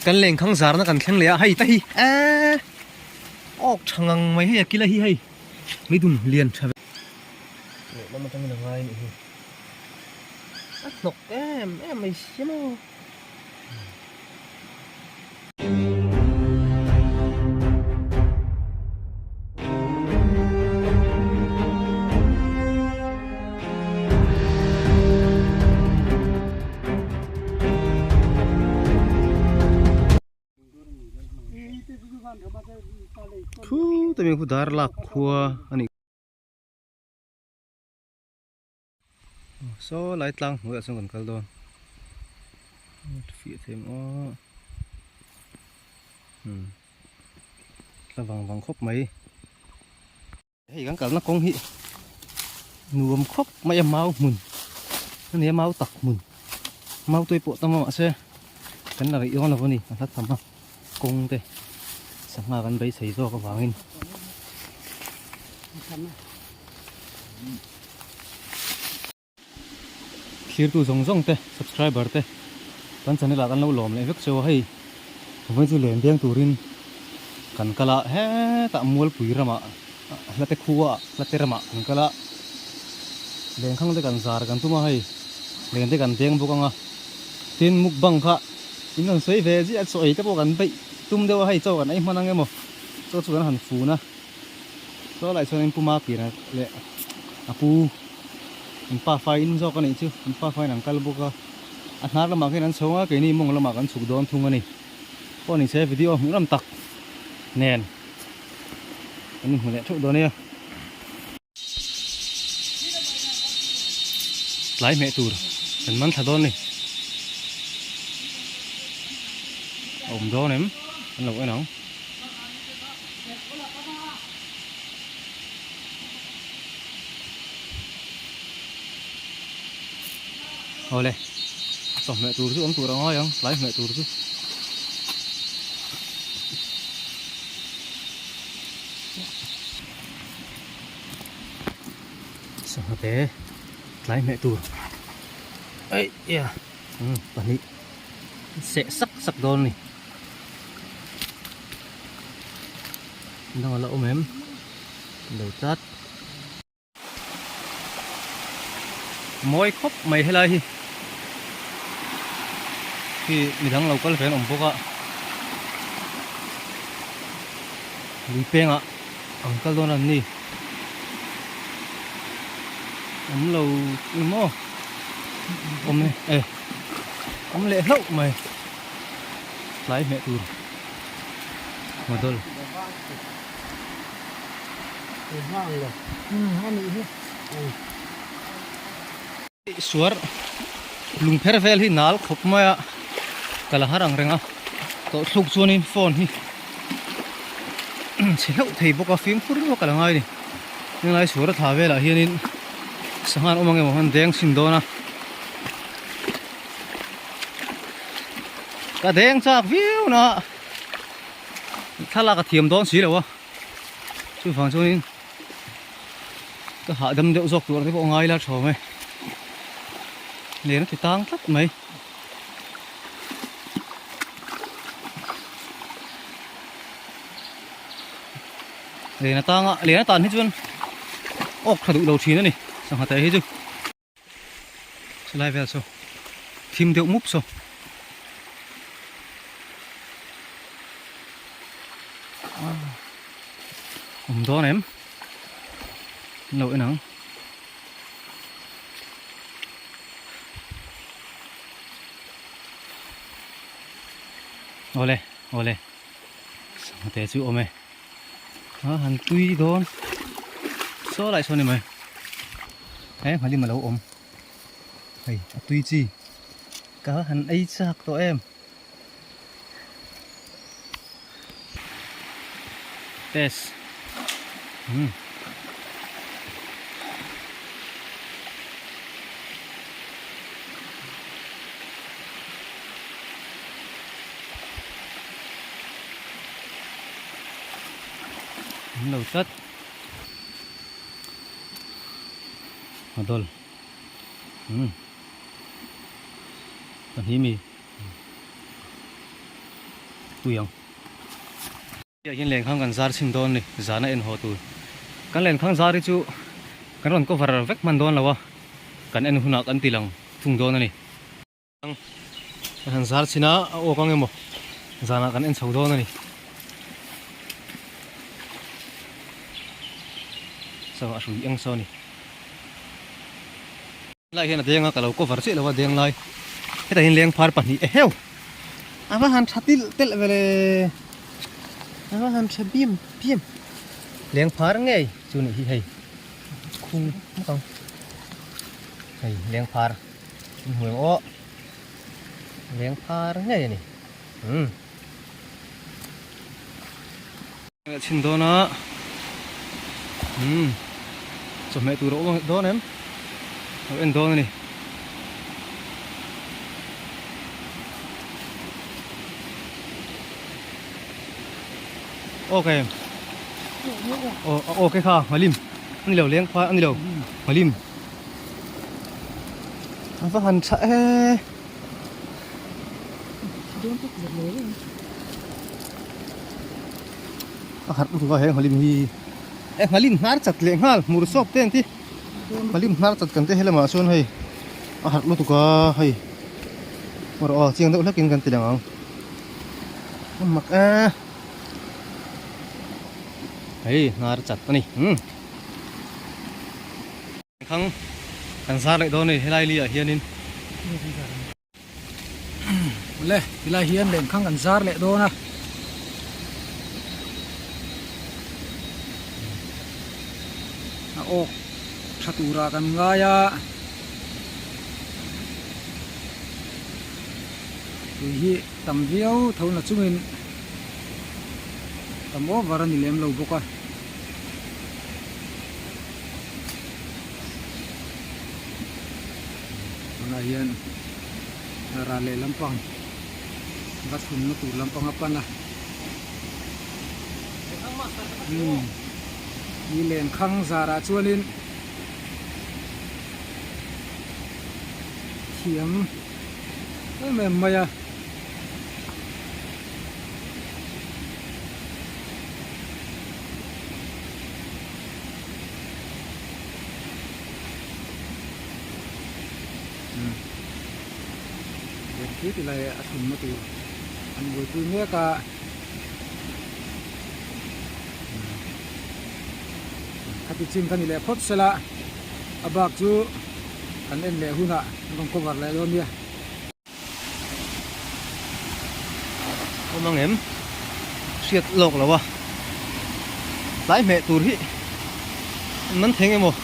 กันเล่งข้างสารนะกันแข็งเลยให้ตะฮีออกช่างไม่ให้กินละฮีให้ไม่ดุนเลียนใช่ไหมแล้วมันจะเป็นยังไงนี่หนกไม่ใช่มั้งแต่มีผู้ดาร์ลักขัวอันนี้โซ่ไล่ตังหัวส่งกันกัลโดนฟีดเทมอ๋อระวังครบไหมให้กันกับนักกงฮิหนุ่มครบไม่เมาหมุนนั่นเนี่ยเมาตักหมุนเมาตัวปวดตั้งมาเสียกันอะไรย้อนเราคนนี้ทัดทำมากงเตะสังหากันไปใส่ตัวกับวางอินคิดตัวส่งเตะ subscriber เตะตอนฉันนี่ละกันเราหลอมเลยเพื่อโชว์ให้ผมไม่จะเลี้ยงเลี้ยงตัวรินกันกะละเฮ้ตะมัวปุ๋ยระมาละเตะขัวละเตะระมากันกะละเลี้ยงข้างเตะกันสารกันตัวมาให้เลี้ยงเตะกันเตียงพวกกันอ่ะtin muk bang kha in on soi ve ji at soi ka bo kan bai tum dewa hai chaw kan ai manang emo chaw chu kan han fu na so lai chon in puma pi na le apu in pa fai in zo kan ni chu in pa fai nang kal bu ka a hnar la ma ke nan chonga ke ni mong la ma kan chuk don thung ani ko ni se video mu ram tak nen ani mu le thu do ne lai me tur kan man thadon ni ôm đó ném anh lục cái nào thôi đây tổng mẹ tù chứ ông tù đang nói không lấy mẹ tù chứ sao thế lấy mẹ tù ấy yeah bản đi sẽ sắc đôn này nó là lỗ mềm đầu tát mỗi khóc mày hay là khi mình đang lâu có phải ổn bốc ạ đi pen ạ ổn cái luôn làm gì ổn lâu mò ổn này ổn lệ hậu mày lái mẹ tù mà tôi suar lung pher vel hi nal khop ma kala harang renga to thuk chuan in phone hi chelo thei boka film phur lo kala ngai ni ngai suar tha vela hianin sangan omange mo han deng sin dona ka deng chak view na thala ka thiam don si lo chu phang chuan in cái hạ đâm đậu dọc rồi cái bộ ngay là chó mày lấy nó thì tang lắm mày lấy nó tang ạ lấy nó tàn hết luôn ốc khởi động đầu chín nữa này xong hạt té hết chứ lại về sao thêm đậu múp sao đó ném lội nắng ole sao thế chịu mày hắn tuy đón số lại số này mày thế phải đi mà lâu ôm hey tuy chi cá hắn ấy chắc tụi em test đầu chất Adol Tahimi tuyang ya hin leng khang kan zar sin don ni zana en ho tu kan len khang zari chu kan ron ko var vek man don lawa kan en huna kan tilang thung don ani kan zar china o kang emo zana kan en chho don ani sao a sui ang so ni lai hian adenga kalau ko var che lawa deng lai heta hin leng phar pani e heu aba han thatil tel vele aba han thabim pim leng phar nge chu ni hi hei khung không hei leng phar huang o leng phar nge ni chin do na cho mẹ tụi đó đó em em đó này ok ok kha Halim anh liều liếng pha anh liều Halim anh phải hành sẽ hạt tụi có hệ Halim hi Halim nar chặt leng hal mur sop ten ti Halim nar chặt kan te hela ma son hei hạt lu tụi có hei mur o chiang đâu lakin kan ti dang mak a hei nar chặt ani khang kan sa lại đó này helai li a hianin le hilai hian leng khang kan zar le do na ok thatura kan ngaya tui hi tam viau thona chungin tam o varani lem lo boka na hian ra le lampang vat thum na tu lampang apana ni len khang zara chuanin thiam em maya cái thì lại thùng nó từ anh vừa tôi nghe cả các cái chim cái này lại phốt xe la abak chú anh em lẹ huna không có vật lại luôn nha ông mang em siết lộc là wa lái mẹ tụt hi nắn thèn em một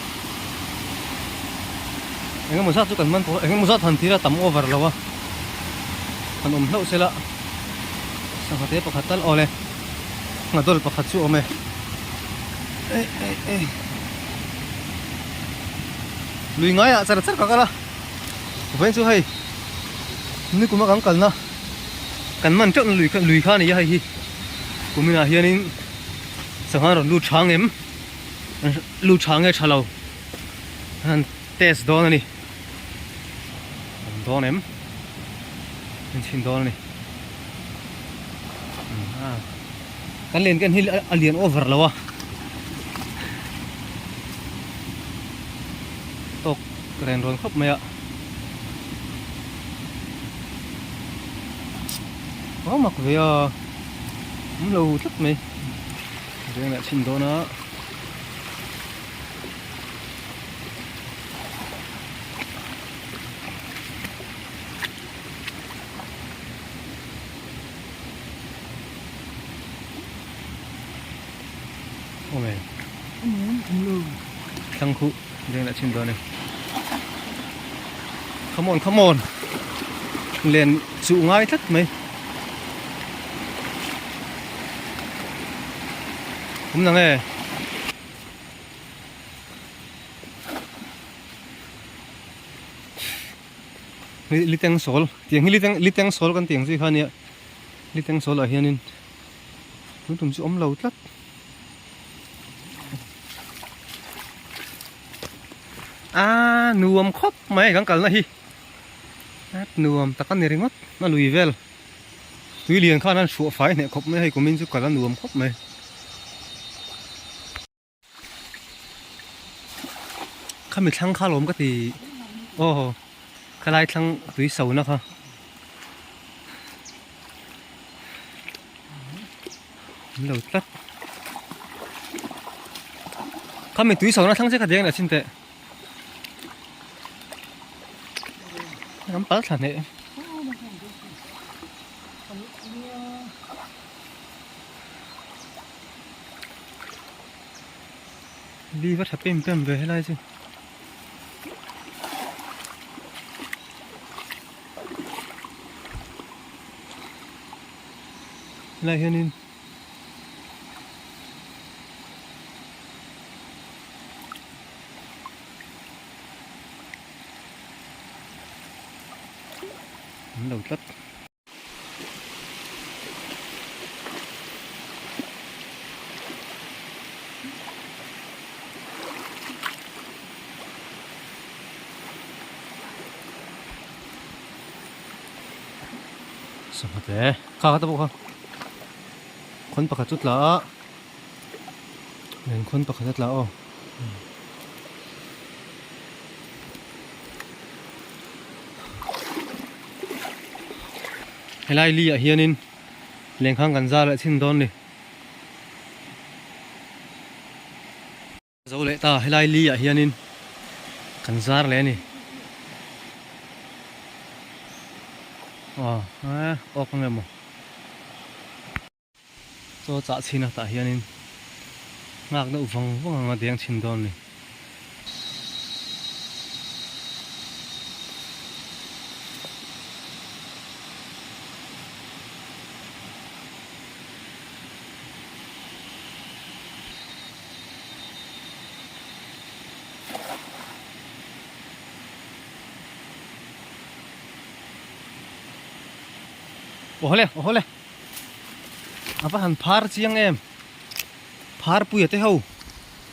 sát chú cần man anh một sát thần thì là tắm over là wa anh lâu xe la sang hạt tép hạt tal ole ngã đôi hạt chú ome lùi ngay à, chắc cả la, vậy chú hay, nếu cũng mà cần na, cần man chọn lùi khan này hay hi, cũng mình là hiện in, sáng rồi lưu trắng cái chalo, han test đó này, đó em, mình xin đó này, cái lên cái hill alien over là wa. Tok keren ron khop maya có mặc về lâu thích mày đây là xin đó nó ô mày thằng khu đây là xin đó này come on liền trụ ngay thất mày không năng nghe li teng sol tiếng li teng sol kan tiếng gì khan nhỉ li teng sol ở hiền nên chúng tụi ôm lâu thất nuông khóc mày gắng cẩn này nuông ta kan neringot na lui vel túi liền khá năng sủa phải nè khóc mấy hay của mình chút cả là nuông khóc mấy khá mình thăng khá lắm cái thì ô khá lại thăng túi sầu nữa khá lâu tắt khá mình túi sầu nó thăng sẽ khá đen là xin tệ ngắm bát thật nè đi vắt hạt pem về hay là gì lại hiện in đầu tắtสมัติข้าวตะบุกคนประกาศจุดละเห็นคนประกาศจุดละอ๋อให้ไล่ลี่อ่ะเฮียนินเลี้ยงข้างกันซาและชิ้นโดนดิจะเอาเลยตาให้ไล่ลี่อ่ะเฮียนินกันซาเลยนี่อ๋อออกไงมั้งตัวจ่าชินะตาเฮียนินงากนึกฟังว่ามาเดียงชิ้นโดนนี่โอ้โหเลยapa han phar chiang em phar pui te ho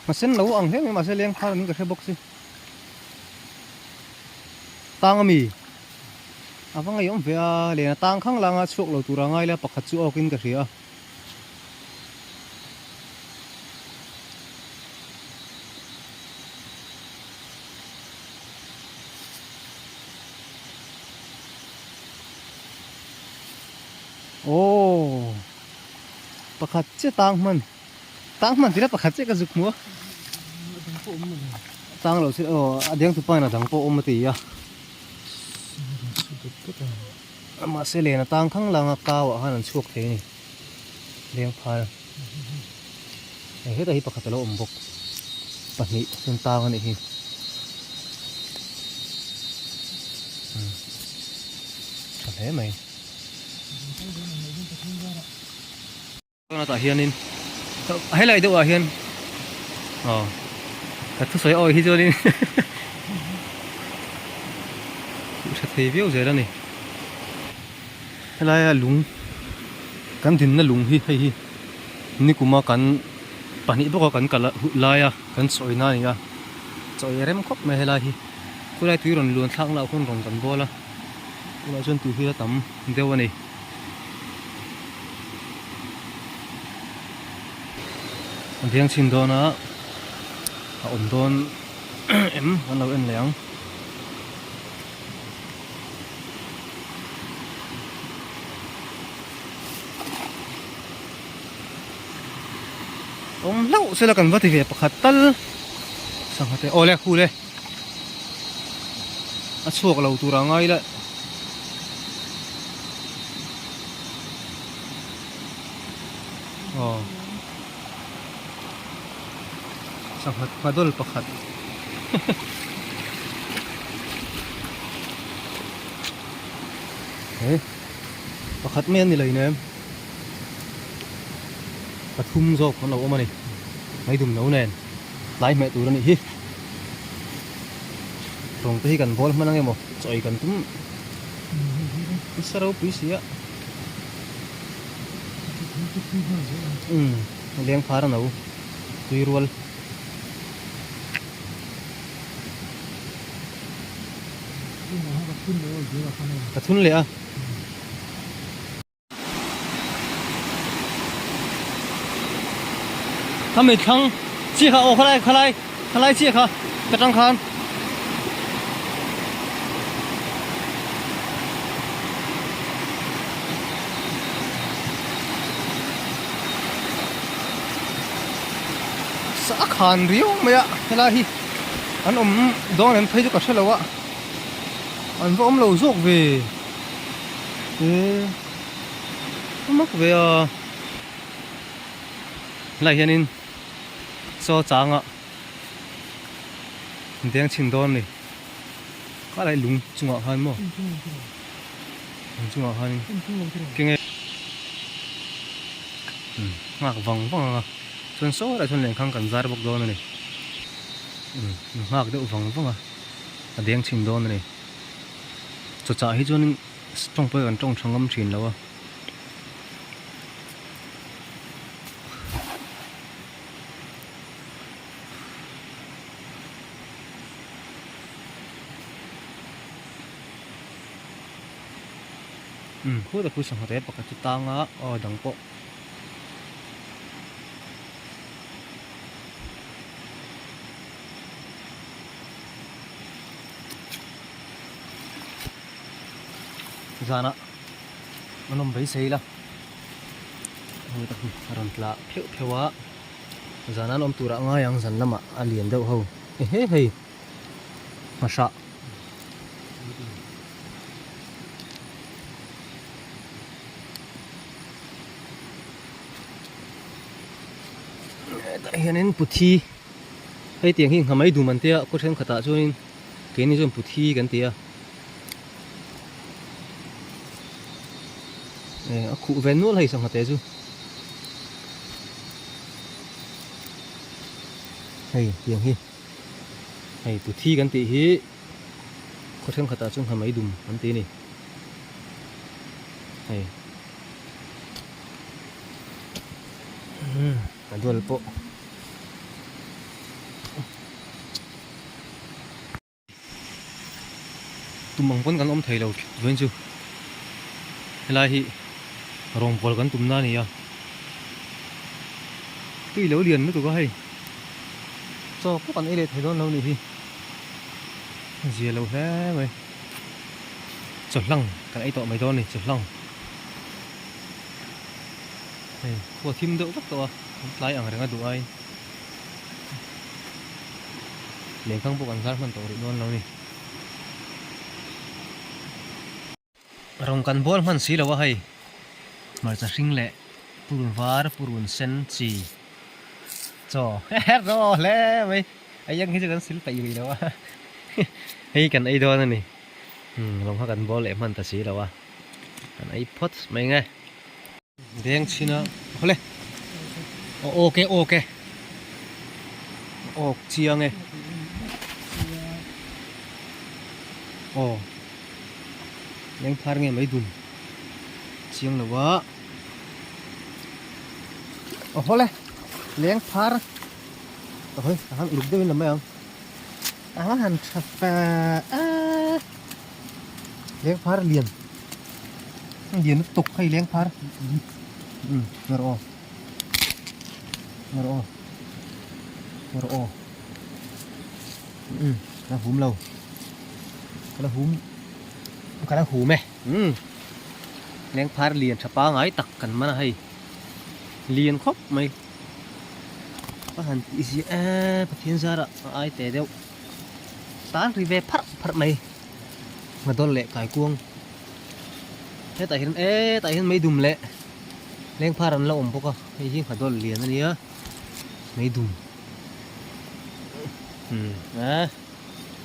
ma sen lo ang he ma se leng phar ni ka box si tang mi apa ngai yom ve a le na tang khang langa chuk lo tura ngai la pakhat chu okin ka ria ô pakhat che tang man tira pakhat che ka zuk mo tang lo si o adeng tu pa na dang po om ti ya ma se le na tang khang la nga ka wa han chuak the ni leng pha ai he ta hi pakhat lo om bok pahni sun tang ani hi thế mày nó tại hiền nên hay lại đâu à hiền cái thứ sấy oi hi cho nên sẽ thấy biểu gì đó này hay là lúng cắn thìn nó lúng hi hay hi ni cũng mà cắn bản ý bốc cắn cả lại à cắn sỏi na này à sỏi rem khóc mày hay là hi cô lại tuy rồi luôn thang nào không còn cắn bò la cô lại chân từ khi đã tắm đeo này tiếng xin đó nó ổn đôn em vẫn lâu em léng ông lâu sẽ là cần vật thì việc khát tơ sang hạt ô lẹ khu đây chuộc lâu tu ra ngay đấy sang hạt padol pakhat pakhat men ni lai nem pathum zo kon lo mani mai dum no nen lai me tu ni hi rong te kan bol manang emo choi kan tum isaro pisia leng phara no tuirwal ka thun le a ทำไมทั้งชี้ขาโอ้ขลายชี้ขาไปตั้งคันสักคันเรียวไหมอะเวลาที่อันโดนเห็นเพย์จุกกระเชลวะอันพวกเราโชคเว้ยมักเว้ยไรเห็นนินโซ่จางอ่ะเดียงชิงโดนเลยก็อะไรลุงจุงอ่ะฮันมั้งลุงจุงอ่ะฮันเก่งไงมากวังอ่ะส่วนโซ่อะไรส่วนเหลี่ยงข้างกันซาร์บกโดนเลยมากเดือดวังอ่ะเดียงชิงโดนเลยจะจ่ายให้จนตรงไปกันตรงช่างกำชินแล้วอ่ะพูดแต่พูดสังเกตปกติต่างอ่ะดังโปจานะมันลมไปใส่ละพูดแต่พูดรันตละเพียวจานะลมตัวง่ายยังสันละมาอเลียนเดาเขาเฮ้ยมาชะเห็นพุทธีให้เตียงหิ้งทำไมดูมันเตี้ยก็เช่นขตาช่วยเกณฑ์นี่จนพุทธีกันเตี้ยขู่เวนนู้นให้สังเกตจูให้เตียงหิ้งให้พุทธีกันตีฮีก็เช่นขตาช่วยทำไมดูมันตีนี่ให้มาดูลโปตุ่มมังปนกันไทยเราเว้นจูเวลาที่รองพอลกันตุ่มนั่นนี่อ่ะตีเหลวเรียนไม่ถูกก็ให้จอพวกกันไอเด็ดไทยโดนเรานี่พี่เสียเราแท้ไหมจดลังกันไอต่อไม่โดนนี่จดลังเฮ้ยพวกทีมเดือดตัวไล่อ่างอะไรกันดูไอเลี้ยงข้างพวกกันซะมันตัวโดนเรานี่รองกันบอลมันสีแล้ววะให้มาจะสิงเละปูนวาร์ปูนเซนจีจ่อรอแล้วไหมไอ้ยังที่จะกันศิลป์ไปอยู่แล้ววะให้กันไอ้โดนนี่ลองพักกันบอลเละมันแต่สีแล้ววะกันไอ้พอดไม่ไงเรียงชินะเอาเลยโอเคโอกเชียงไงเลี้ยงพาร์ไงไม่ดุมเชียงหรือวะโอ้โหเลยเลี้ยงพาร์เฮ้ยหันลุกได้เป็นหรือไม่ยังหันชับเลี้ยงพาร์เลี้ยงตกให้เลี้ยงพาร์มารอกระหุ่มเรากระหูไหมเลี้ยงพาร์เลียนชะป้าไงตักกันมาให้เลียนครบไหมก็หันอีสิประเทศซาระไอแต่เดียวตารีเวพัดไหมมาโดนเละไก่กวงแต่เห็นไม่ดุมเละเลี้ยงพาร์เราพวกก็ให้ยิ่งขัดโดนเลียนนั่นเองไม่ดุม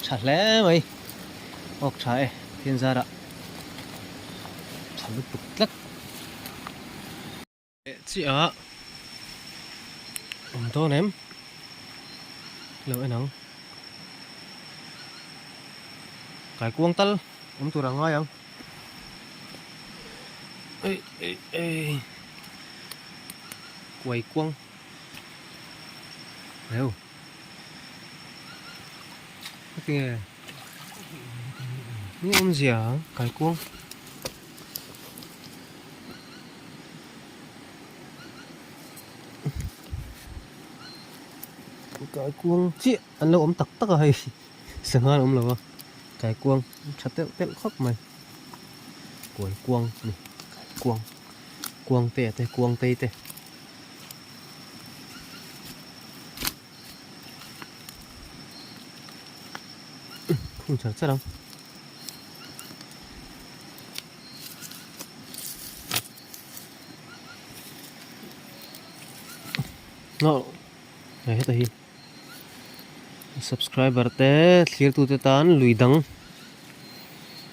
ชัดแล้วไหมออกใช้เทียนซาระฉันรู้ปุกลักจีอ่ะโตเนมเหลือไอ้หนังไก่กวงตัลตัวรังง่ายยังไก่กวงเร็วโอเคนี่เสียไก่กวง cái cuông chị anh lâu ấm tắc tắc à hay sừng ngon ấm lâu cái cuông chặt tẹo tẹo khóc mày cuồng cuông này cuông cuông tè tè cuông tê tè không chặt sao đâu nó này hết rồi subscriber te clear tu te tan lui dang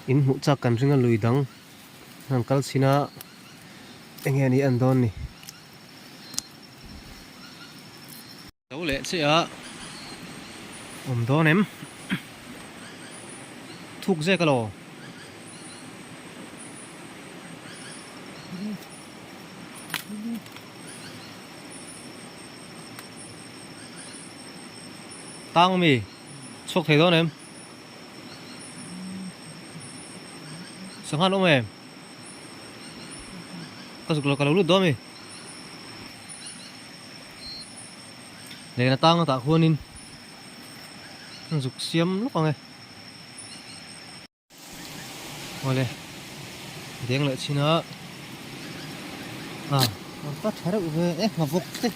in mu cha kan ringa lui dang han kal sina enge ni an don ni đâu lệ chị ạ don em thúc dê cái lò tăng mi chúc thầy đó em sáng hát ông em có dục là cả lút đó mi để là tăng tạ khuôn in dục xiêm lúc nào nghe ngồi lên tiếng lại xin nữa à bắt thái được về ế mà vục thế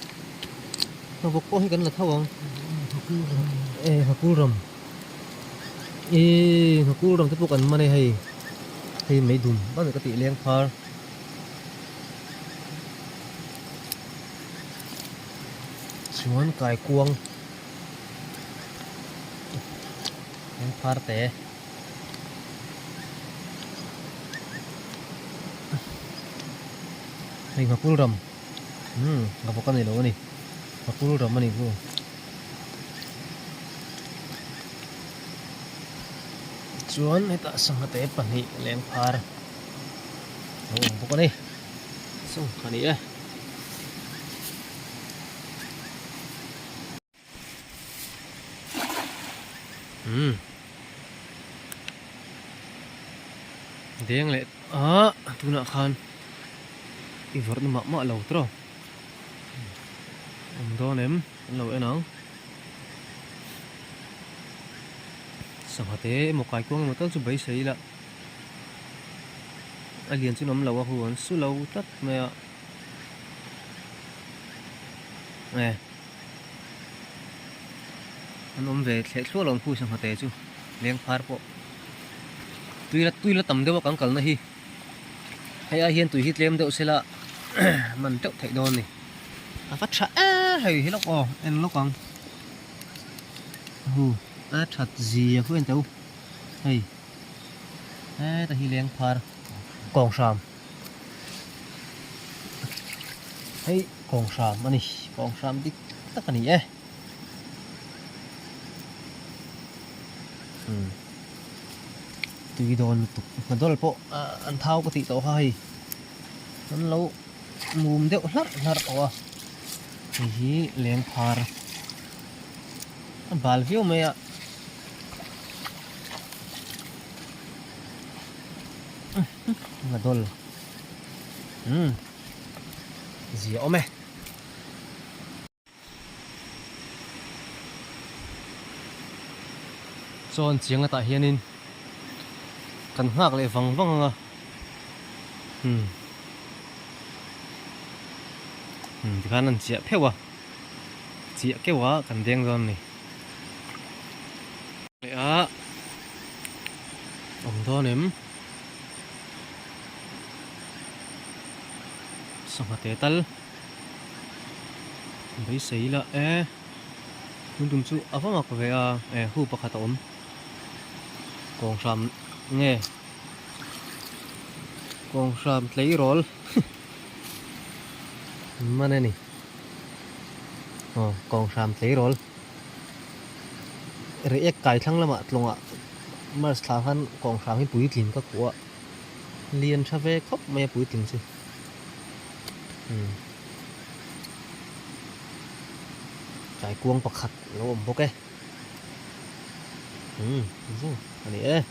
mà vục có hay cần là thâu không ê mà cú rầm tiếp tục ăn mà này hay mấy đùm bắt được cái tỷ lệ phar xuống cài cuông leng phar té này mà cú rầm gặp một con này đâu này mà cú rầm mà này cô chuan heta sangate pani leng phar oh buka ni so kani deng le tuna khan ivor na ma lo tro don em lo enang sangate một cái cuông một tấc chú bấy sấy là anh liền chú nắm lâu huống su lâu tất mẹ nè anh ôm về sẽ xua lòng phu sangate chú liền phar po tuy là tầm đâu cắn cắn này hi hay ai hiền tùy hít lem đâu sẽ là mình trộn thảy đòn này phát sạ hay hết lóc em lóc cắn thật gì của anh cháu hay ta hi leng phar còn sàm hay còn sàm anh còn sàm đi tất cả này tùy đòn tục mình đó là bộ ăn thao có thị tổ hay nó lâu mùm đeo lát thì leng phar bal view mày ngadol gì ôm mẹ chọn chiang ở tại hianin cần ngạc lại vắng vắng à thì khả năng chia phèo à chia cái quá cần đen rồi này lẽ ông đó nếm xong hạt tal bây sấy là mình dùng chú áp mặc về hú bạc hạt ôm còn sắm nghe còn sắm lấy roll mà này còn sắm lấy roll rồi cái thằng là mà luôn ạ mà sao hắn còn sắm cái bụi tiền các của liền sao về khóc mẹ bụi tiền chứ cái cuông bạc khát nó ôm bốc cái này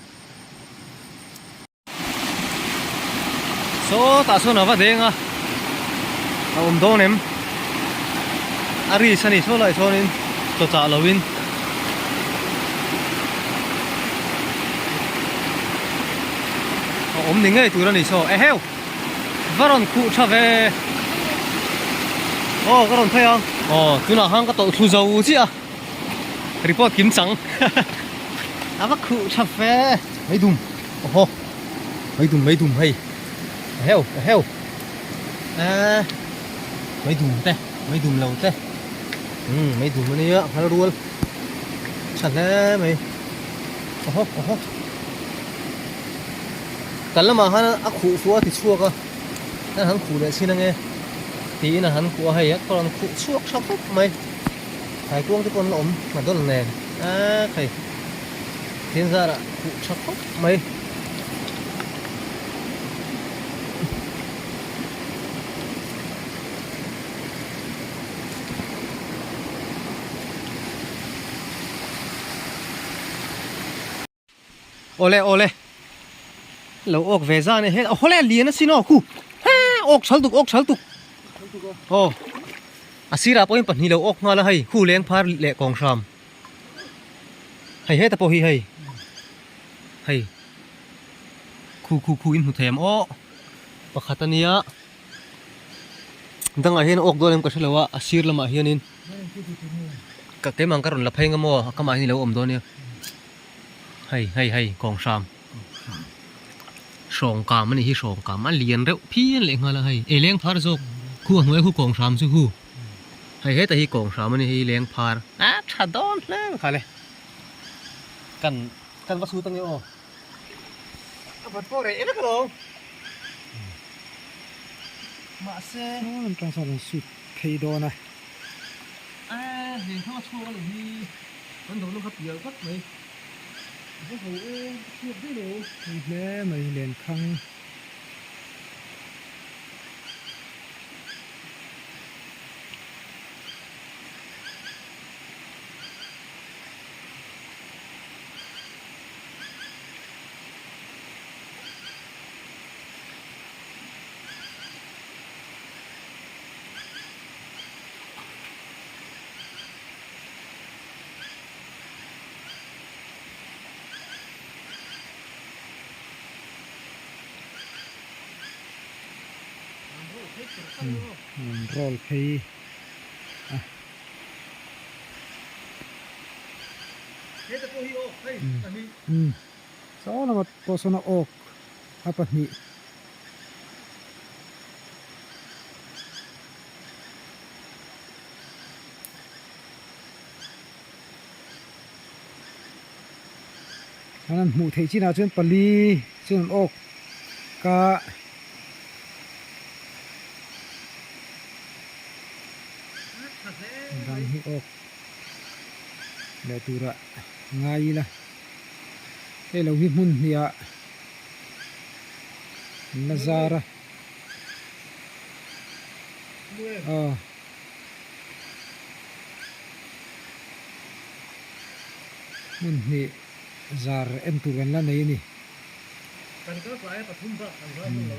số ta số nào vậy đấy ngà ôm đôi nem ari sani số lại số nên to cha lowin om ning ei tura ni so e heu varon khu tha ve varon thai ang tuna hang ka to thu zau chi a report kim chang ava khu tha ve mai dum mai dum hay heu mấy đùm lâu thế mấy đùm này á phải luôn sạch đấy mày cần lắm mà hắn ác khủ xua thì xua cơ hắn khủ để xin nghe tí là hắn của hay á còn khủ xua sao phúc mày phải cuông cái con ổn mà đó là nè thầy thiên ra là khủ sao phúc mày ole lâu ốc về ra này hết ole liền nó xin nó khu ốc chal tục asira point pan hi lo ốc nga la hay khu leng phar le kong sam hay hết tapo hi hay khu in hu them pakhatania dang a hen ốc dolem ka thalawa asir lama hianin ka kemang karon la phai ngamo kama hi lo om do ne hay kong sam song kam ani hi song kam an lian reuh phian le nga la hay e leng phar jok khu hnuai khu kong sam chu hu hay he ta hi kong sam ani hi leng phar tha don le khale kan wasu tang yo apat pore ena ko ma se nó trong sao là sụt thầy đồ này hiện thao chu ani hi an do no khat yer khat mai cái hồ chưa biết đâu lẽ mày liền khăng roll pay sao nó có số nó ốc apa ni anh mù thấy chi nào trên pali trên ốc cả dan hi ok le tura ngai la he lo hi mun nia nazara mun ni zar em tu gan la nei ni kan ka sai pathum ba kan ra mun lo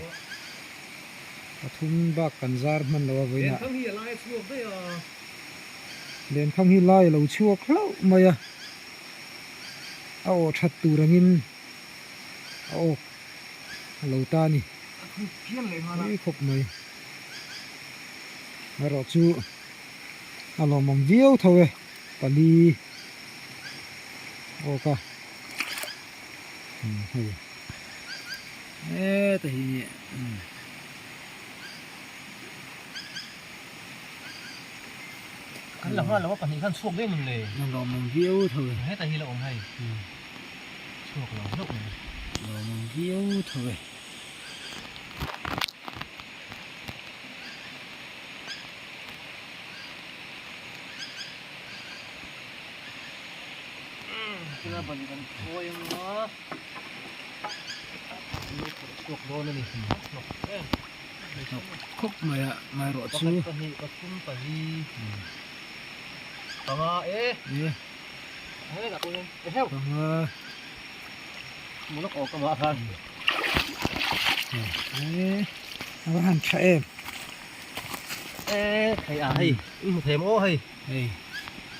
pathum ba kan zar man lo với na khang hi lai chuok de lên khang hi lai lo chuok lo maya ao that tu rangin ao lo ta ni phian le nga ei khop mai mà rõ chu alo mong viêu thôi pali ô ca hay ê thì kan la ha lo pa ni kan chuok de mun le nó lo mong viêu thôi he ta hi lo om hai chuok lo nok lo mong viêu thôi kina ban kan thôi nó chuok lo na ni khúc mày rõ chu chu pa ni pa thum pa hi tama nè he la ko heo mo nó có ma phan nó hàn cha em thầy à hay thêm ô hay đây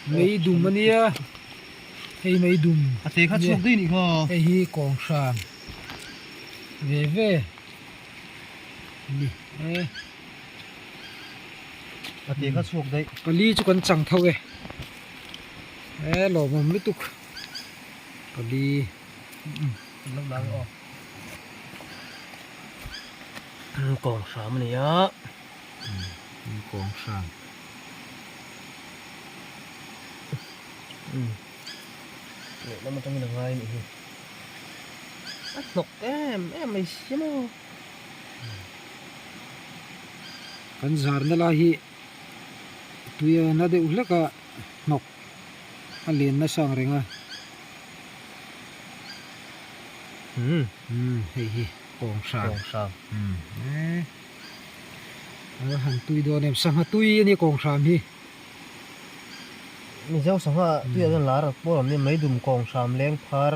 mấy đùm mà nia hay mấy đùm à thế khát chuột đi nhỉ kho hay hi con sam về nè à thế khát chuột đấy cái ly cho con chẳng thâu lò mồm lít tục cái ly lúc đó còn sớm này á con sam nó mà trong cái này này nọc em mày xí mà kan zar na la hi tuya na de ulaka nok alien na sang renga hei hi kong sam han tui do nem sang tui ni kong sam hi mình giao sáng ha tuy là lá rồi bố làm nên mấy đùm còn sàm len phar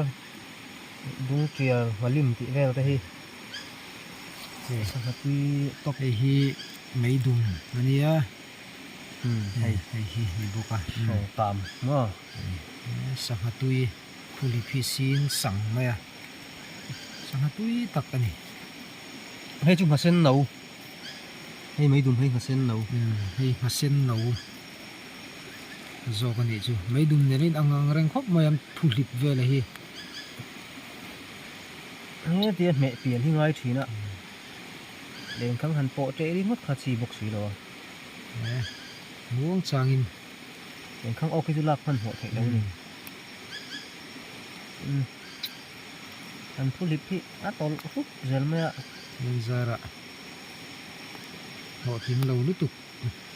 đúng chia và lim tị về đây sáng ha tuy top hei hi mấy dum ania hei hi ni boka sòng tạm mà sang tui khuli phi sin sang maya sang tui tak ani hay chung hạt sen nấu hay mấy đùm hay hạt sen nấu hei ha sen no zo kan ni chu mấy dum ne rin ang reng khop mayam phulip ve la hi nghe tiền mẹ tiền thì ngay chỉ nè đến khăng hàn bộ trễ đi mất khát xì bốc xì rồi muang changin đến khăng ok chú lạc hàn hộ thể đâu này hàn thu lip thì á tol phúc giờ mẹ nên zara họ tìm lâu lúc tục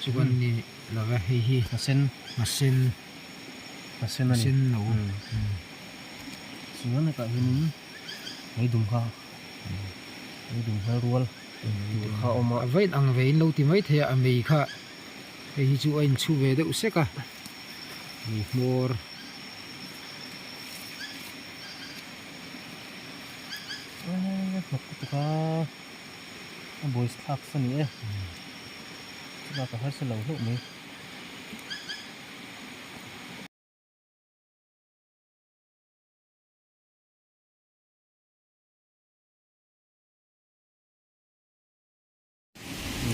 chu kan ni la ve hei hi hạt sen masin này sin no xuống này cả hình mấy đùm kha mấy đùm hơi ruột kha ôm vậy ang vậy lâu thì mấy thế à mày kha hei chu anh chu về đâu sẽ cả more một cái boys thắc phân nhỉ là cả hai sẽ lâu lúc mấy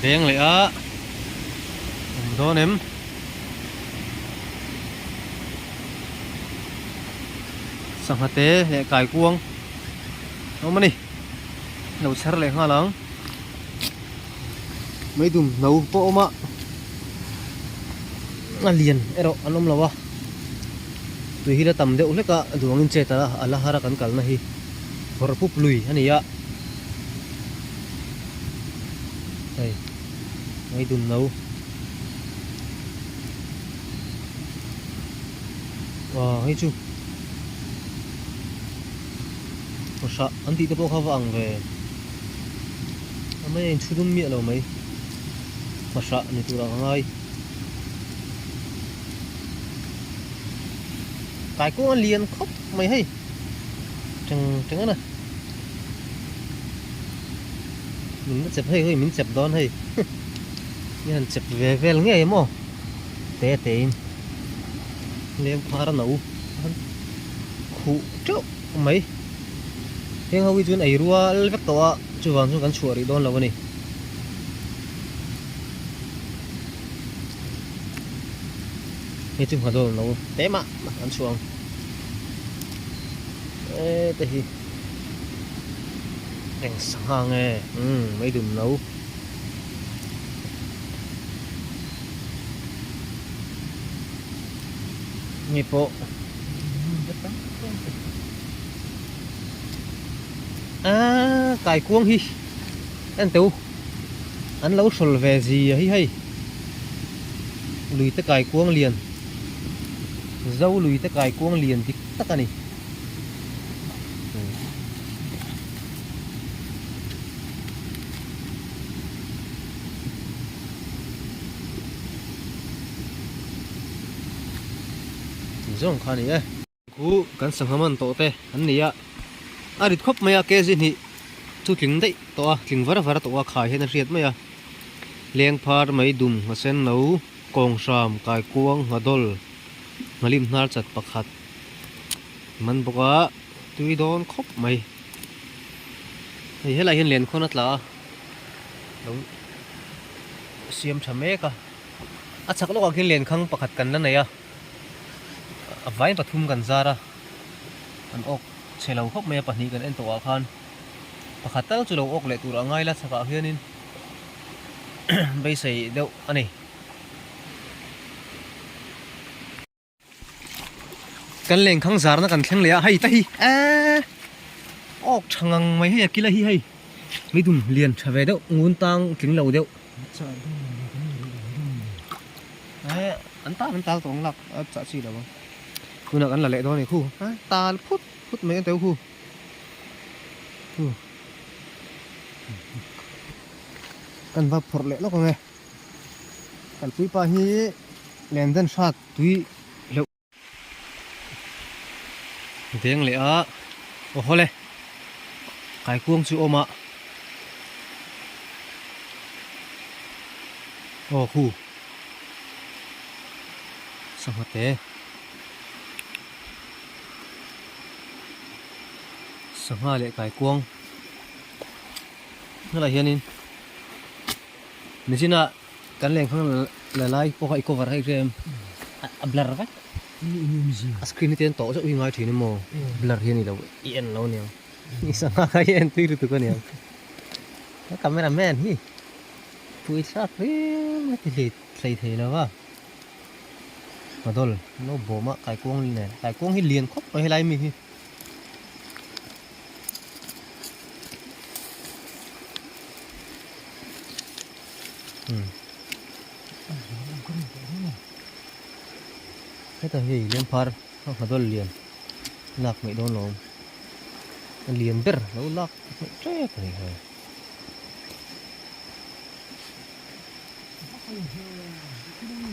đen lại á đó ném sang hạt té lại cài cuông nó mà đi nấu sár lại hoa lắm mấy đùm nấu bộ mà ăn liền ero ăn ôm lawa tui hi la tam deuh hleka duangin cheta ala hara kan kalna hi hor pup lui ani ya hey mấy đùm nấu wow hay chu sa anh ti tập khâu vàng về mấy anh chú đun miệng rồi mấy mà sa này tụi nó ngay cái cũng liền khóc mày hay chẳng chẳng này mình chụp hay mình chụp đón hay như hình chụp về về là nghe em không té té lên phá ra nấu khủ chỗ mấy hiện hầu như này rùa vắt tọa chú vàng chú gắn chuột đi đón là cái này nghe chung hạt đồ nấu té mà gắn chuột ê thế thì đèn sáng nghe mấy đùm nấu nhịp bộ à cài cuông hi anh tú anh lâu sầu về gì hay hay lùi tới cài cuông liền dâu lùi tới cài cuông liền thì tất cả này giống khá này cú cắn sừng hàm tổ te anh này à đi khóc mày cái gì nhỉ chú kính đấy to kính vara vara to khai hết nó riết mày à liang phar mấy đùm mà sen nấu cong sam cài cuông ngà đol ngalim hnar chat pakhat man boka tui don khop mai hei helai hian len khona tla lo siam thame ka a chak lawk hian len khang pakhat kan na nei a vai pathum kan zara an ok chelo khop mai pahnih kan en to a khan pakhat tal chu lo ok le tur angai la chaka hianin bei sei deuh ani kan leng khang zar na kan thleng le a hei ta hi a ok thangang mai he kila hi hei mi dum lian thave deuh ngun tang tling lo deuh an ta tong lak cha chi lo kuna kan la le do ni khu ta phut phut mai teu khu kan va phor le lo ko nge kan pui pa hi len den shat tui lo deng le a o hole kai kuang chu oma o khu samate sanga le kai kuang nala hianin nisina kan leng khang la lai ko kai cover hai rem a blur vai a screen ten to so wi ngai thini mo blur hian ni lo ien lo ne ni sanga kai en tu tu ko ne cameraman hi pui sa pe ma ti le sai thei lo wa madol no boma kai kuang ni ne kai kuang hi lian khop ai lai mi hi cái tờ gì liên phar không phải đôi liền lạc mấy đôi nó liền đứt lâu lạc chết này rồi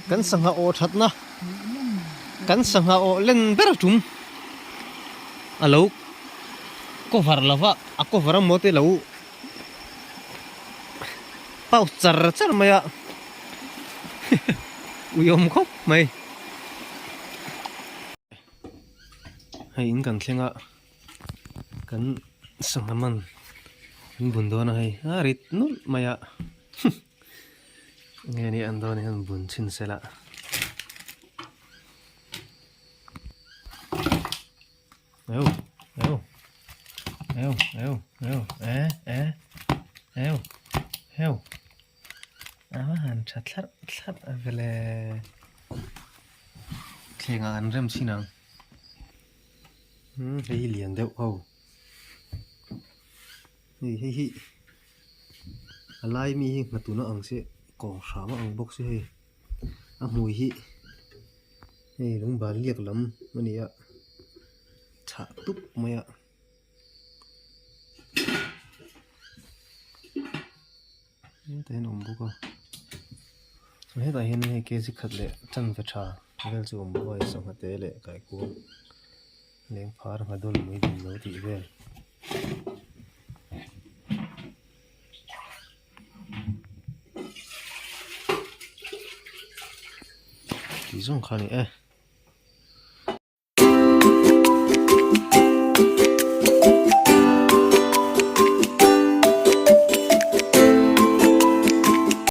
cắn sang hạ ô thật na cắn sang hạ ô lên bớt chúng à lâu có phải là vợ à có phải là một cái lâu bao char char mày ạ uyom khóc mày hay in kan thlenga kan sangaman kan bundona hay rit nul maya nge ni andoni han bun chin sela eo eo eo eo eo eo eo han chatlar thlat avele thlenga an rem sinang cái liền đậu hầu hi lai mi mà tụi nó ăn sẽ cỏ xả mà ăn bốc sẽ ăn mùi hi hey đúng bà liệt lắm mà nè chả túc mày ạ thế nó bốc à hết tại hiện nay cái gì khát lệ chân phải trà cái gì cũng bốc ai xong hết thế lệ cái cuốn leng phar ngadol mai dum lo ti vel ti zong khani